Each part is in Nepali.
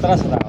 खतरा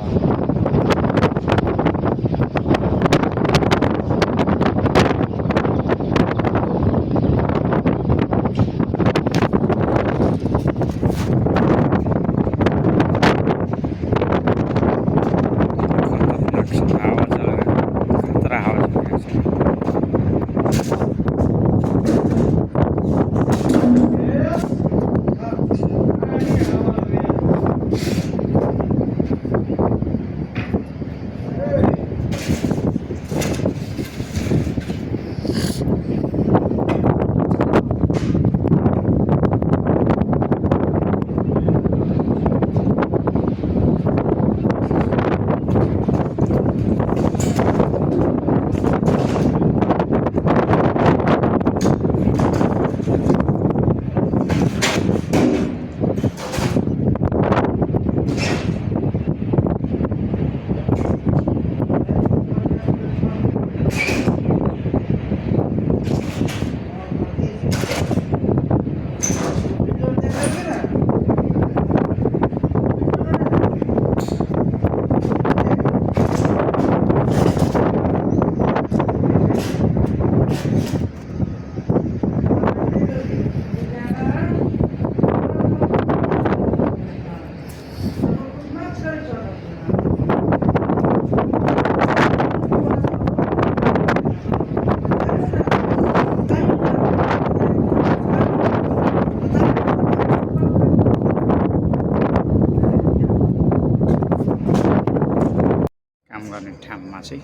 छ त ठाउँमा चाहिँ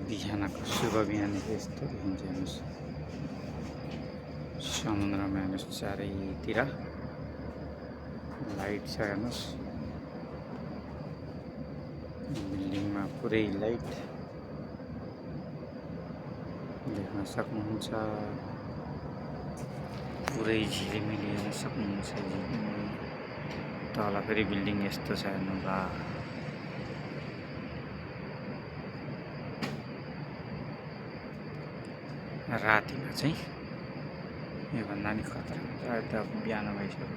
बिहानको शुभ बिहान यस्तो देखिन्छ हेर्नुहोस् समुद्रमा हेर्नुहोस् चारैतिर लाइट छ हेर्नुहोस् बिल्डिङमा पुरै लाइट देख्न सक्नुहुन्छ पुरै झिलिमिली हेर्न सक्नुहुन्छ तल फेरि बिल्डिङ यस्तो छ हेर्नु बा रातिमा चाहिँ योभन्दा नि खतरा हुन्छ अहिले त बिहान भइसक्यो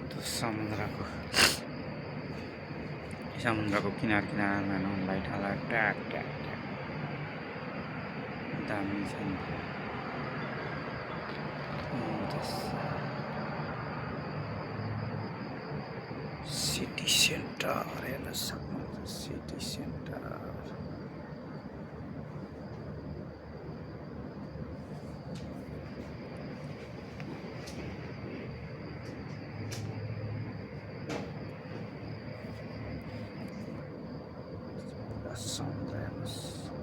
त्यो समुद्रको किनार किनारमा लाइट हाला ट्याक ट्याक ट्याक दामी छ नि सिटी सेन्टर हेर्न सक्नुहुन्छ सिटी सेन्टर समुद्र हेर्नुहोस्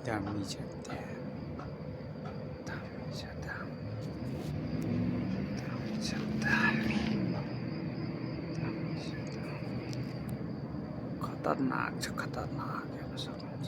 दामी छ त्यहाँ खतरनाक छ खतरनाक हेर्न सक्नुहुन्छ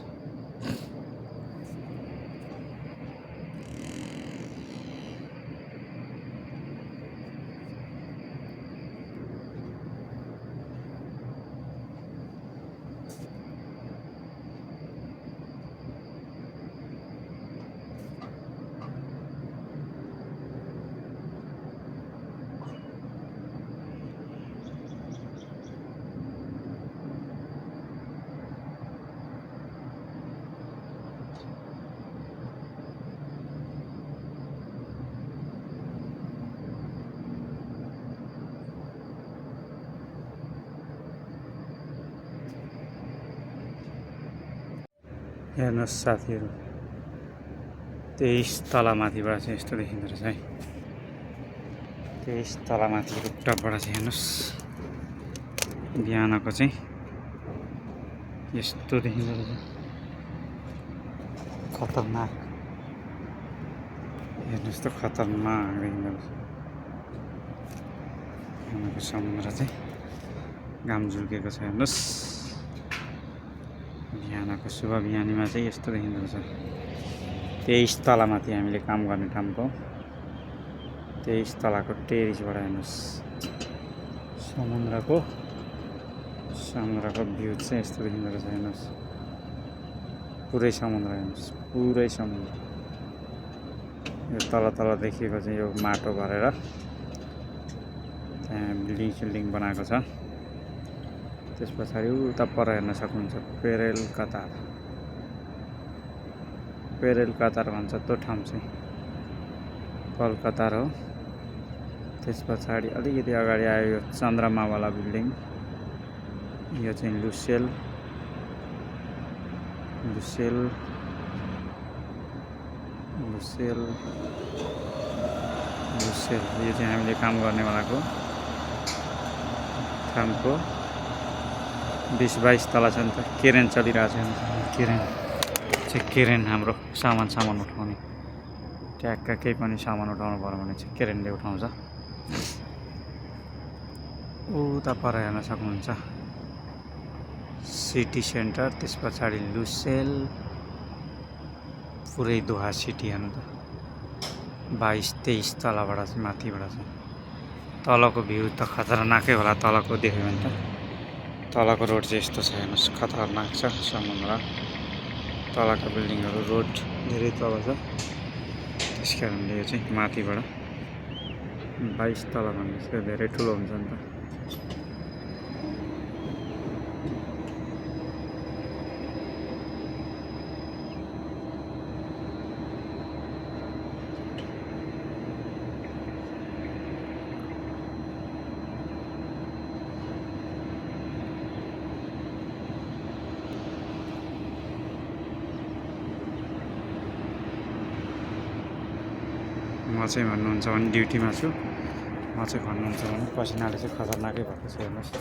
हेर्नुहोस् साथीहरू 23 तलामाथिबाट चाहिँ यस्तो देखिँदो रहेछ है 23 तलामाथि रुपटपबाट चाहिँ हेर्नुहोस् बिहानको चाहिँ यस्तो देखिँदो रहेछ खतरनाक हेर्नुहोस् त खतरनाक देखिँदो रहेछ बिहानको समुद्र चाहिँ घाम झुल्केको छ हेर्नुहोस् बिहानको शुभ बिहानीमा चाहिँ यस्तो देखिँदो रहेछ। 23 तलामाथि हामीले काम गर्ने ठाउँको 23 तलाको टेरिसबाट हेर्नुहोस् समुद्रको भ्यू चाहिँ यस्तो देखिँदो रहेछ। हेर्नुहोस् पुरै समुद्र, हेर्नुहोस् पुरै समुद्र। यो तल देखिएको चाहिँ यो माटो भरेर त्यहाँ बिल्डिङ बनाएको छ। त्यस पछाडि उता पर हेर्न सक्नुहुन्छ पेरेल कतार भन्छ त्यो ठाउँ चाहिँ कलकत्ता हो। त्यस पछाडि अलिकति अगाडि आयो यो चन्द्रमावाला बिल्डिङ, यो चाहिँ लुसेल यो चाहिँ हामीले काम गर्नेवालाको ठाउँको 20-22 तला छ नि त। केरेन चलिरहेको छ। केरेन हाम्रो सामान उठाउने, ट्याक्क केही पनि सामान उठाउनु पर्यो भने चाहिँ केरेनले उठाउँछ। उता पर हेर्न सक्नुहुन्छ सिटी सेन्टर, त्यस पछाडि लुसेल, पुरै दोहा सिटी हेर्नु त 22-23 तलाबाट चाहिँ माथिबाट चाहिँ तलको भ्यू त खतरनाकै होला। तलको देख्यो भने त तलको रोड चाहिँ यस्तो छ हेर्नुहोस्, खतरनाक छ समुद्र। तलका बिल्डिङहरू रोड धेरै तल छ, त्यस कारणले यो चाहिँ माथिबाट 22 तला भनेपछि धेरै ठुलो हुन्छ नि त। म चाहिँ भन्नुहुन्छ भने ड्युटीमा छु, म चाहिँ भन्नुहुन्छ भने पसिनाले चाहिँ खतरनाकै भएको छ। हेर्नुहोस्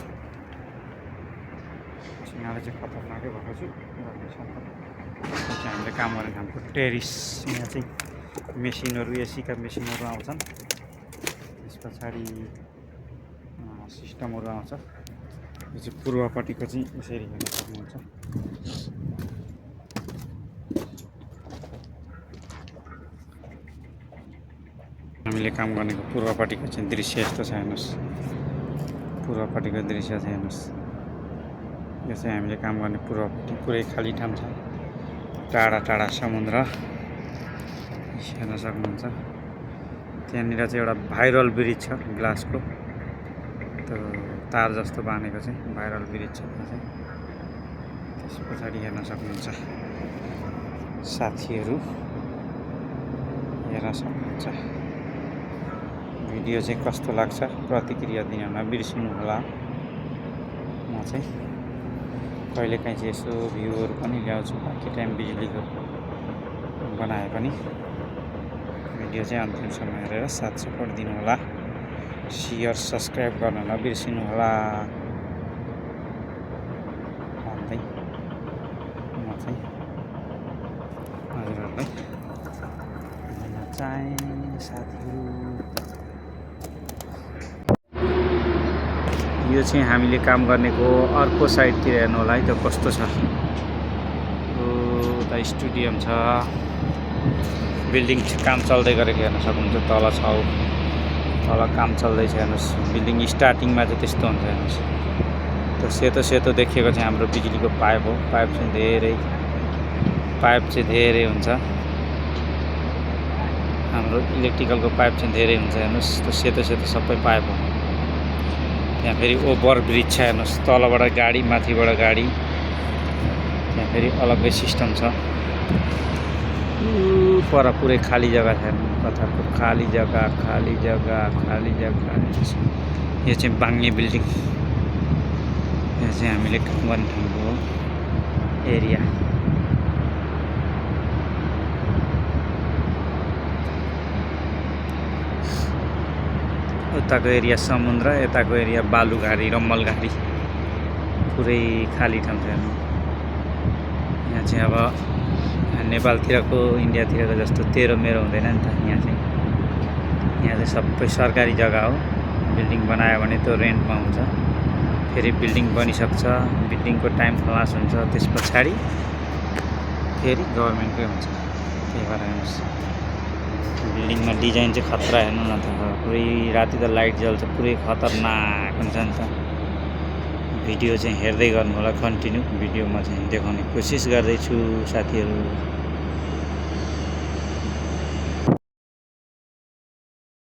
पसिनाले चाहिँ खतरनाकै भएको छु। हामीले काम गर्ने ठाउँको टेरिस, यहाँ चाहिँ मेसिनहरू एसीका मेसिनहरू आउँछन्। त्यस पछाडि सिस्टमहरू आउँछ। यो चाहिँ पूर्वपट्टिको चाहिँ यसरी हेर्न सक्नुहुन्छ। हामीले काम गर्नेको पूर्वपट्टिको चाहिँ दृश्य यस्तो छ हेर्नुहोस्। पूर्वपट्टिको दृश्य चाहिँ हेर्नुहोस्, यो चाहिँ हामीले काम गर्ने पूर्वपट्टि पुरै खाली ठाउँ छ। टाढा समुद्र हेर्न सक्नुहुन्छ। त्यहाँनिर चाहिँ एउटा भाइरल ब्रिज छ, ग्लासको त्यो तार जस्तो बानेको चाहिँ भाइरल ब्रिज छ त्यहाँ चाहिँ। त्यस पछाडि हेर्न सक्नुहुन्छ साथीहरू हेर्न सक्नुहुन्छ। भिडियो चाहिँ कस्तो लाग्छ प्रतिक्रिया दिन नबिर्सिनु होला। म चाहिँ कहिलेकाहीँ चाहिँ यसो भ्यूहरू पनि ल्याउँछु, बाँकी टाइम बिजुलीको बनाए पनि। भिडियो चाहिँ अन्तिमसम्म हेरेर साथ सपोर्ट दिनु होला। सेयर सब्सक्राइब गर्न नबिर्सिनु होला भन्दै म चाहिँ हजुरहरूलाई भन्न चाहे साथीहरू। यो चाहिँ हामीले काम गर्नेको अर्को साइडतिर हेर्नु होला है, त्यो कस्तो छ। उता स्टेडियम छ, बिल्डिङ काम चल्दै गरेको हेर्न सक्नुहुन्छ। तल काम चल्दैछ हेर्नुहोस्। बिल्डिङ स्टार्टिङमा चाहिँ त्यस्तो हुन्छ हेर्नुहोस्। त्यो सेतो देखिएको चाहिँ हाम्रो बिजुलीको पाइप हो। पाइप चाहिँ धेरै हुन्छ। हाम्रो इलेक्ट्रिकलको पाइप चाहिँ धेरै हुन्छ हेर्नुहोस्। त्यो सेतो सबै पाइप हो। त्यहाँ फेरि ओभर ब्रिज छ हेर्नुहोस्। तलबाट गाडी, माथिबाट गाडी। त्यहाँ फेरि अलग्गै सिस्टम छ। पर पुरै खाली जग्गा छ हेर्नु, कतारको खाली जग्गा। यो चाहिँ बाङ्गे बिल्डिङ, यो चाहिँ हामीले काम गर्ने ठाउँको एरिया। उताको एरिया समुद्र, यताको एरिया बालुघारी, रम्मलघारी, पुरै खाली ठाउँ छ हेर्नु। यहाँ चाहिँ अब नेपालतिरको इन्डियातिरको जस्तो तेरो मेरो हुँदैन नि त। यहाँ चाहिँ सबै सरकारी जग्गा हो। बिल्डिङ बनायो भने त्यो रेन्टमा हुन्छ। फेरि बिल्डिङ बनिसक्छ, बिल्डिङको टाइम खलास हुन्छ, त्यस पछाडि फेरि गभर्मेन्टकै हुन्छ। त्यही भएर हेर्नुहोस् बिल्डिङमा डिजाइन चाहिँ खतरा हेर्नु न त पुरै राति त लाइट जल्छ पुरै खतरनाक हुन्छ नि त। भिडियो चाहिँ हेर्दै गर्नु होला कन्टिन्यू भिडियोमा चाहिँ देखाउने कोसिस गर्दैछु साथीहरू।